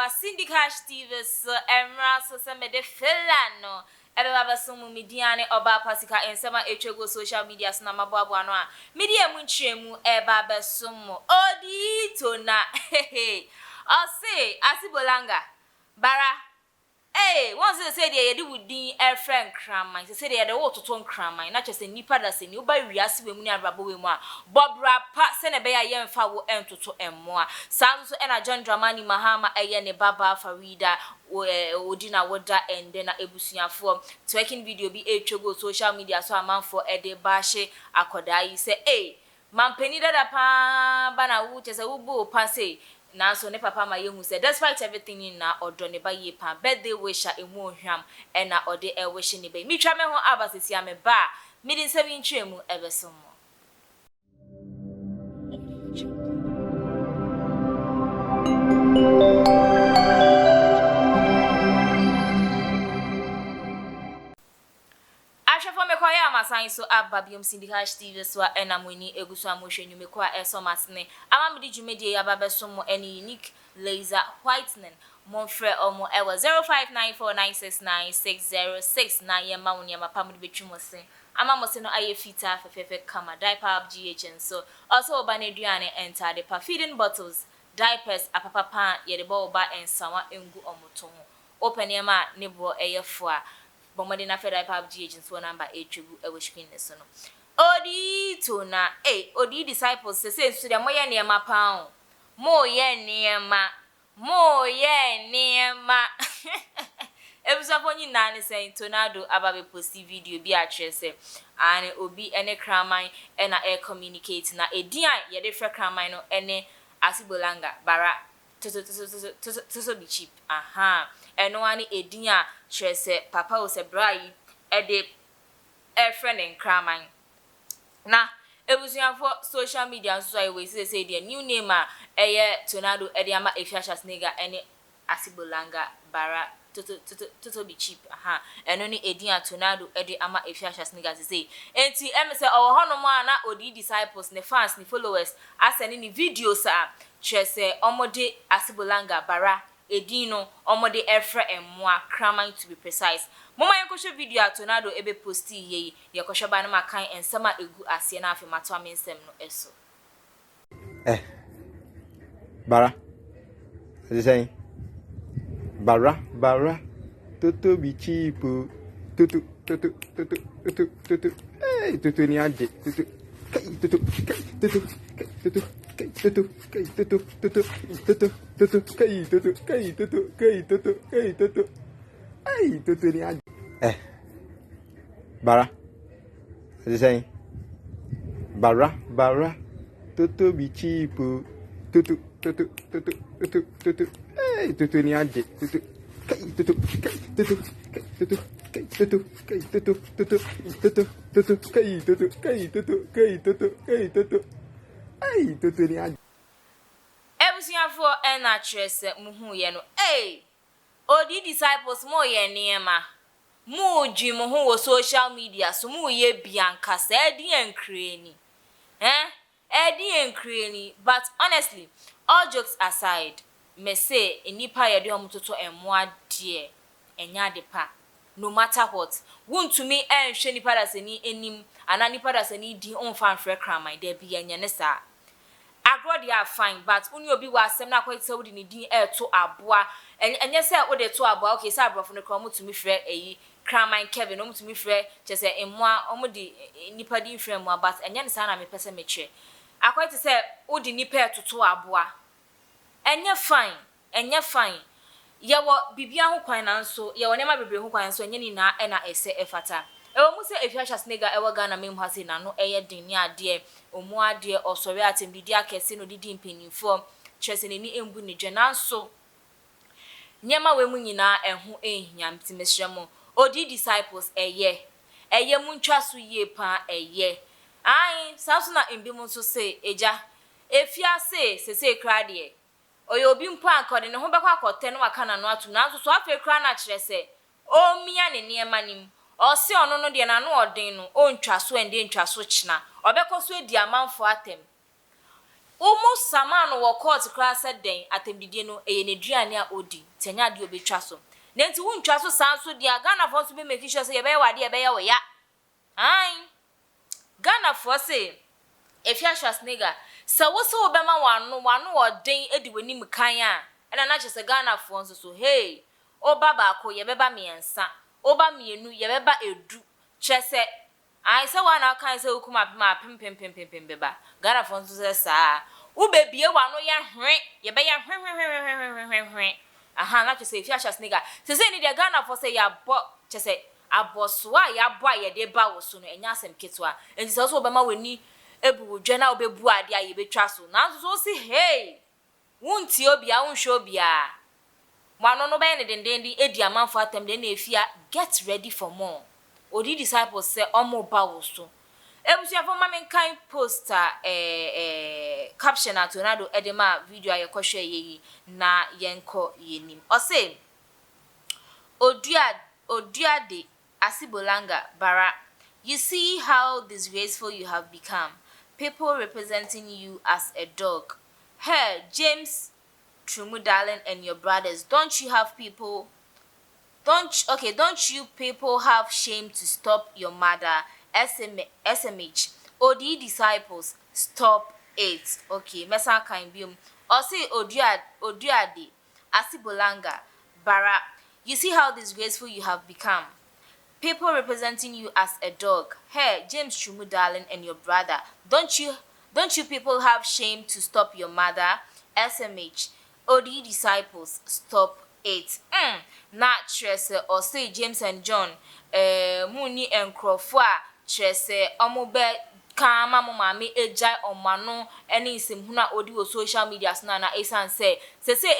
Syndicash TV so emra so se me de felano ebe baba sumu mediane oba pasika ensema etwego social media so na mabo ano a media mu nkyeremu eba besumu Odii to na ose asibolanga bara once they say they wudi a friend cramine say they wo toton cramine na chese nipa da se ni oba wiase we mu ni abrabo we mu a bobra pa se ne be ya yemfa wo entoto emmoa saa so ena John Dramani Mahama eye ne baba Farida Odii na woda ende na ebusuafo twerking video bi etwego social media so amanfo ede baahye akoda yi se mampeni dada pa bana wu chese wo bo pa se na so ne papa ma yehu said despite everything in na odo ne ba ye pa birthday wisher emu ohwam e na ode e wish ne ba mi twa me ho abasisi ame ba mi din se bi ntwemu ebeso mo Masan so ababiom Syndicash TV so enamoni egusu amohwenyu mekwa esomasne amamidi djumedi ababeso mo any unique laser whitening monfre omo ewa 0594969606 na yema woni amapamudi betwumose amamose no aye fita fefefe kama diaper up GHN so also obaneduane enter the feeding bottles diapers apapapa ye de boba ensawa engu omoto open yema nebo eyefo Bomadi na federal pub GH so number 8 tribu e screen so no Odii to na Odii disciples say so dem moye niema pa moye niema ebusafo nyina ne say tornado ababe post video bi a trese and obi ene kraman e na air communicate na edian ye de fre kraman no ene asibolanga bara to be cheap eno ani edian trese papa o se brai e de friend en kraman na ebusuafo social media so I we say the new name eye tornado e de ama Afia nigga ene asibolanga bara to be cheap eno ni edian tornado e de ama Afia nigga say enti say o hono mo na Odii disciples ne fans ne followers aseni ni videos trese omode asibolanga bara edino omode efra emwa kraman to be precise mama yankosho video tornado ebe posti ye yakosho ba na makan ensema egu asie na afi mato amensem no eso bara is saying bara to be cheap to ni ade to bara is saying bara to be cheap to ni ade ebusuafo ena trese muhu ye no Odii disciples mo ye niema mu dwi mo ho wo social media so mu ye bianka sa edi enkreni edi enkreni but honestly all jokes aside me say enipa ye de omototo emmoa de enya de pa no matter what wontumi enhwe nipa da sani enim ana nipa da sani di onfa nfre kraman de bi enye ne sa agro they are fine but uni obi wa asem na kwete wodi ni din to aboa enye se wo de to aboa okay say abrofo no kra mutumi frɛ eyi kraman Kevin mutumi frɛ chese emmoa omudi nipa din frɛ emmoa but enye ne sa na me pese me kye akwete se wodi nipa to aboa enye fine yewo bibia ho kwan na nso yewo nema bebre ho kwan nso enye ni na na ese efata ewo mu se Afia nigga ewo Ghana mem ha se na no eye din ni ade omu ade osori atembidi akese no didi mpanimfo chese ni embu ni dwena nso nyema we mu nyina eho ehia mtimeshremo Odii disciples eye mu ntwa so yie pa eye saso na embi mu nso se eja Afia se krade oyo obi mpo akode ne ho bekwa akote no aka na no atu na so afa kra na kire se o mia ne niema nim o se ono no de na no odin no o ntwa so ende ntwa so china obekọ so edi amanfo atem umu samano wo court class den atemdidie no eye ne duane a odi tenya de obetwa so na nti wuntwa so sanso dia Ghana for so be make sure say ye be wade ye be ye wo ya ai Ghana for say Afia Schwarzenegger sa wo so be ma wano odin edi wanim kan a na na chese Ghana for so hey oba ba ko ye beba miensa oba mienu ye beba edu chese ai se wa na kan se okuma ma pem beba Ghana for so se sa u bebie wa no ye hwe ye be ye hwe aha na chese Afia Schwarzenegger se ni de Ghana for se ya bo chese aboso a ya bo a ye de ba wo so no enya asem ketwa enti se so obema weni ebu dwana obebu ade a ye betwa so na so si hey wunti obi a wunhwe obi a Mano no be ne dendende edi amanfo atem de na Afia get ready for more. Odii disciples say omo ba wo so. Ebusia for mama kan poster caption atonado edema video aye kohwe yeyi na yenko yenim. O say Oduade Asibolanga Bara, you see how disgraceful you have become. People representing you as a dog. Hey, James Trumu darling and your brothers, don't you people have shame to stop your mother? SMH Odii disciples, stop it. Okay, mesa kan biom or say Oduade Asibolanga Bara, you see how disgraceful you have become. People representing you as a dog. Hey, James Trumu darling and your brother, don't you people have shame to stop your mother? SMH Odii disciples, stop it. Na trese or say James and John muni enkrofo a trese omobe kama mama ejai omano eni isemhuna odi wo social media na esan say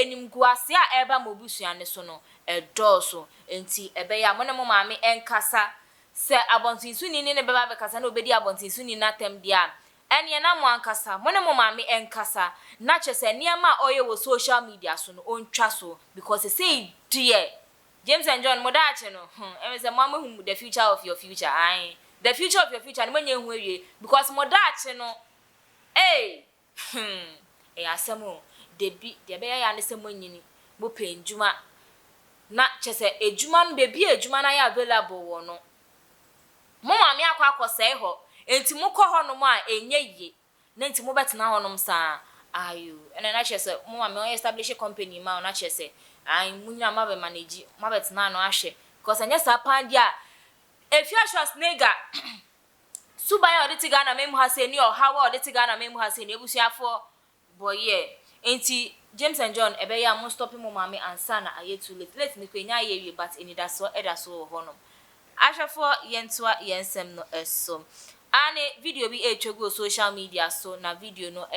enimguase a eba mobusuane so no edoso enti ebe ya mona mama enkasa se abontinsu ni ne beba be kasa na obedi abontinsu ni na tem dia eni na mo ankasa mona mama enkasa na chese niama oye wo social media so no ontwa so because say dear James and John modache no say mama who the future of your future the future of your future no menye hu ewie because modache no asemo de be ya ne se monyini bo penjuma na chese ejuma no be bi ejuma na ya available wo no mo mama akwa akose ho enti mukọ honom a enye ye na enti mobetena honom sa ayo ena na chese mo mama establish a company ma na chese munya ma be manage ma betena no ahwe because anya sa pandi a Afia Schwarzenegger subaya oditi Ghana memu ha se ni o hawa oditi Ghana memu ha se ni ebusuafo boye enti James and John ebe ya mo stop mo mama ansa na aye too late ni kwenya ye but enida so edaso honom ahwefo yentoa yensem no eso ane video bi etwego social media so na video no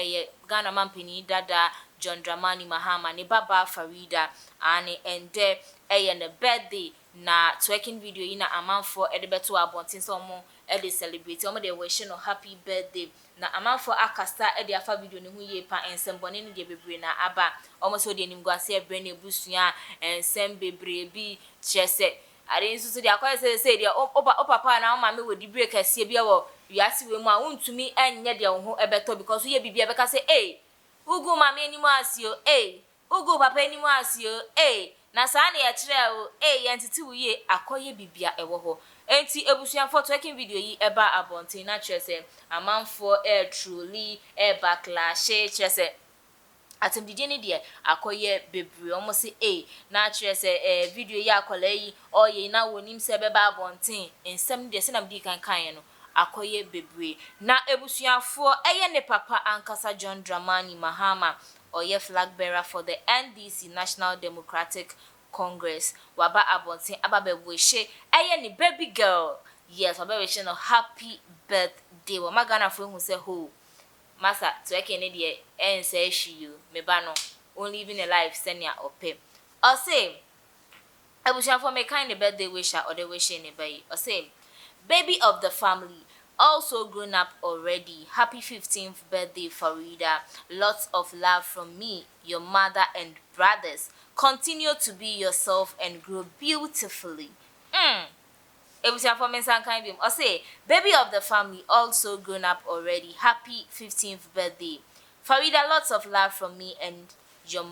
Ghana mampani dada John Dramani Mahama ne baba Farida ane ende ne birthday na twerking video yi na amanfo edebeto abontin so mo celebrate omo de wish no happy birthday na amanfo akasta afa video ne hu ye pa ensembone ne de bebre na aba omo so de nimguase ebre na ebusua ensem bebre bi chese are nsusu de akoye say de o papa na mama me wodi break asie bia wo wiase we mu a untumi enye de wo ho ebeto because ye bibia beka say ugu mama enimu asio ugu papa enimu asio na saa na ya kire o yentiti wuye akoye bibia ewo ho enti ebusuafo twerking video yi eba abontin na chese amanfo truly backlash chese atemdidie ne de akoye bebre omo se na chese video yi akola yi oye na wonim se beba abontin ensem de se na mdi kan no akoye bebre na ebusuafo ne papa ankasa John Dramani Mahama oye flag bearer for the NDC National Democratic Congress waba abontin ababeweshe ni baby girl yes wabeweshe no happy birthday wa magana fo hu se ho masa tweke ne de say you meba no only living a life senior ope o say ebusha for me kind birthday wisher or the wish ne bayi o say baby of the family also grown up already. Happy 15th birthday, Farida. Lots of love from me, your mother and brothers. Continue to be yourself and grow beautifully. Ebusia for me san kan bim. O say, baby of the family also grown up already. Happy 15th birthday. Farida, lots of love from me and your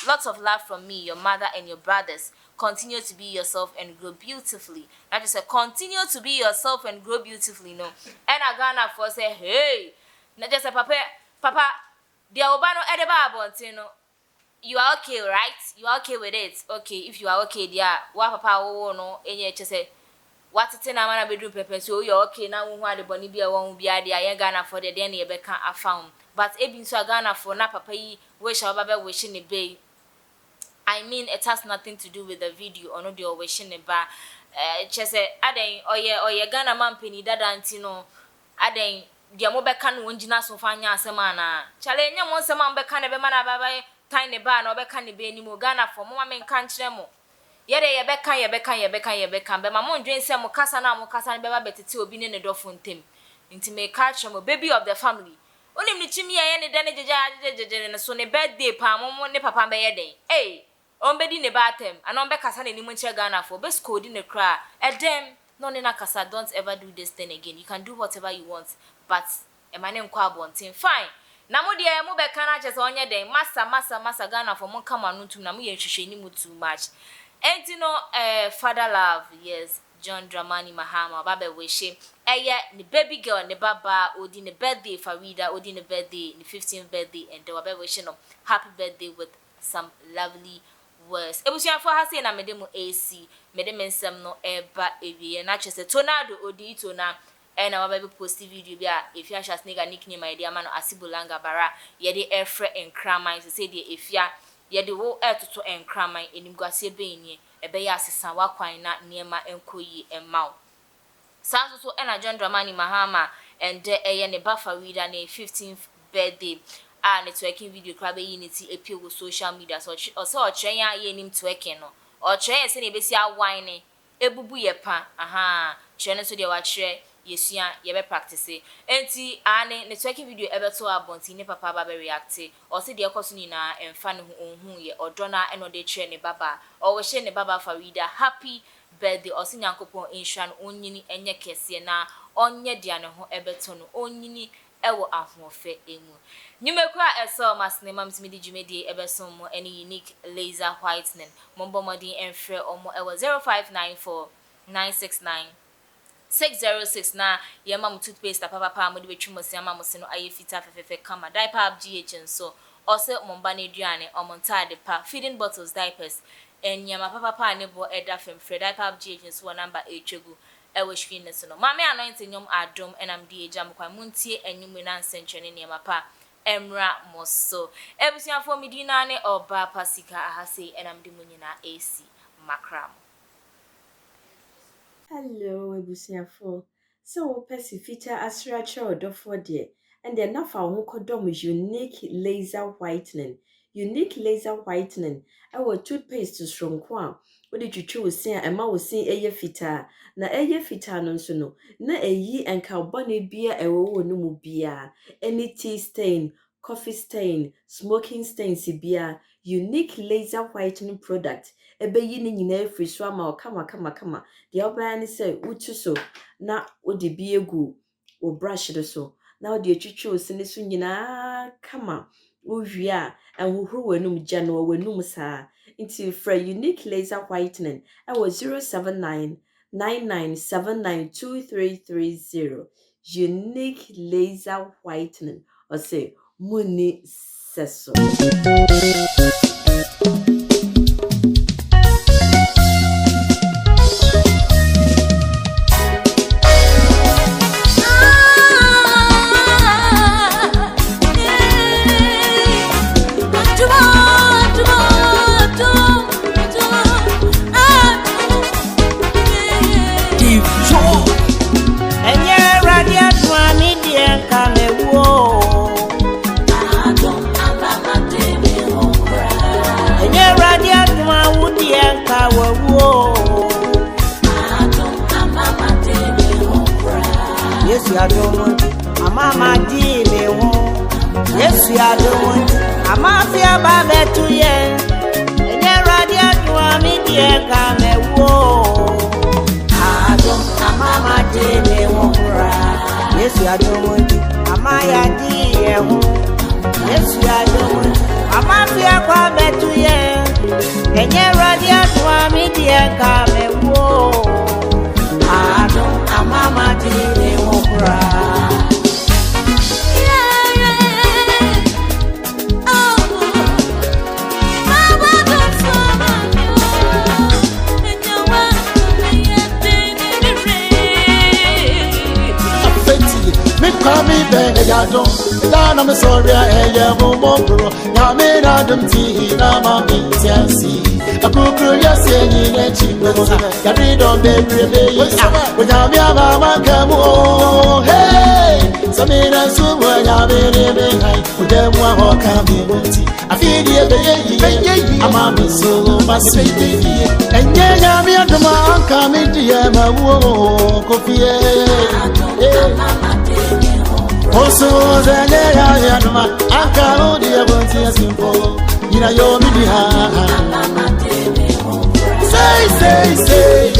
your mother and your brothers. Continue to be yourself and grow beautifully. That is a continue to be yourself and grow beautifully, no. And I gonna for say, hey, not just a papa, the obano edeba abontino. You are okay, right? You are okay with it. Okay, if you are okay, yeah. What papa oh no, and just say what it's in a man bedroom pepper, so you're okay now. Who the bonny be a one be idea, I Ghana for the Danny Becca I found. But Ebin so Ghana for na papa wish our baby wishing a bay. I mean, it has nothing to do with the video or no, the wishing a bar. Just say, Aden, or ye Ghana man penny that antino. Aden, dear Mobecan won't jina so fine as a man. Challenge once a man becan a man by tiny bar or becan be any more Ghana for more men can't tremble. Yet ye becca, but my mom drinks some Mocasana Beba better to be in a door from Tim. Into me catch a baby of the family. Only me chimney and then so ne birthday, Pam, ne papa by day. Eh, on bed in the bathroom, and on Beccasan in Muncha Ghana for best code in the cry. A damn, non in a casa, don't ever do this thing again. You can do whatever you want, but a man in Quabon, fine. Namudi, I move back just on your day, Massa Ghana for Monkama to Namu and Shishini too much. And you know, father love, yes, John Dramani Mahama, Baba Wishy. The baby girl, the Baba, Odii the birthday, Farida, Odii the birthday, the 15th birthday, and the Baba wishing of happy birthday with some lovely words. It was your for her saying, I made them AC, made them in some no eba, and I just said, Tornado, Odii, Tona, and our baby posted video. If you are just nigga nickname, my dear man, Asibulanga Bara, ye the air fret and cramine to say, if ya. Ye the whole air to and cramming in Imguasia Bany, a bayassan, Waquina, Niema, and Koyi, and Mau. Sounds also and John Dramani Mahama, and a buffer reader, a 15th birthday, and it's working video crab unity appeal with social media, so a train ye name to a kennel, or train and send a besia whining, a bubu ye pan, aha, train so they watch. Yes, ye be practice. Enti ane ne tweki video ebe to abonti ne papa baba react or say de ekoso nyina emfa ne hu ye odona eno de tre ne baba or we she ne baba Farida happy birthday or say nyankopon inshan onyini enye kese na onye dia ne ho ebe to no onyini ewo ahofe emu nyumekura eso masne mam timi di jumedi ebe so mo any unique laser whitening mombo modi enfre omo ewo 0594 969 606 na ye mam toothpaste papa mo de betwi mo se ama mo se no aye fita fefefe kama diaper up GH so ose momba na aduane omonta pa feeding bottles diapers enyama papa ne bo eda fem fre diaper up GH so number echegu ewe screen ne so no mama anointing nyom adom enam di ejam kwa muntie enyum na nsentwene ne mapa emra moso ebusiafo midina ne oba pasika ahase enam di munyina AC makram. Hello, Ebusiafo. So, Percy feature Asracha or Dofo dear, and then now for Wokodom is unique laser whitening. Unique laser whitening. Our toothpaste to strong quan. What did you choose? Say, and ma was saying a fita. Na eye fita non sono. Na a ye and carbonate beer a wo no mu beer. Any tea stain, coffee stain, smoking stain, beer. Unique laser whitening product. Ebe yini nyina free swama o kama. The obani say utu so na odi bi egu o brush do so. Na odi etwitwe osini so nyina kama. Uwia enhuhuru wenum gya no wenum saa. Into for unique laser whitening. I was 07999792330. Unique laser whitening. Or say muni seso. Cry. Yesu adomonti amaya di yehu Yesu adomonti amafia kwa betu ye enye radia twa media ka mewo adon amama di ne okra Come back, I don't. I'm sorry, I am more. Now, made Adam tea, I'm a bit see. A book, you're saying, and she knows that we don't be really. Without me, I'm come on. Hey, some in a super, I'm in high. With them, one coming. I feel the baby, I'm a miss so much baby. And yeah, I'm here to my coming to you, my coffee. Also, I am I can't hear what you're simple. You know, you're say.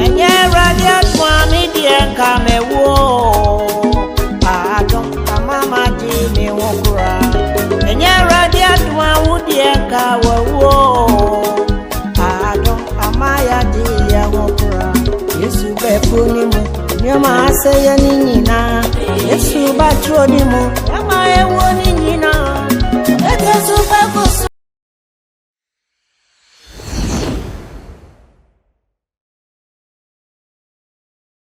And yeah, radiant one media come a war. I don't mama di me wokura. And yeah, radiant one would yanka wo. I don't amaya di ya wokura. Yesu be punimu. Nyama say ya nina. Yesu ba chodimu.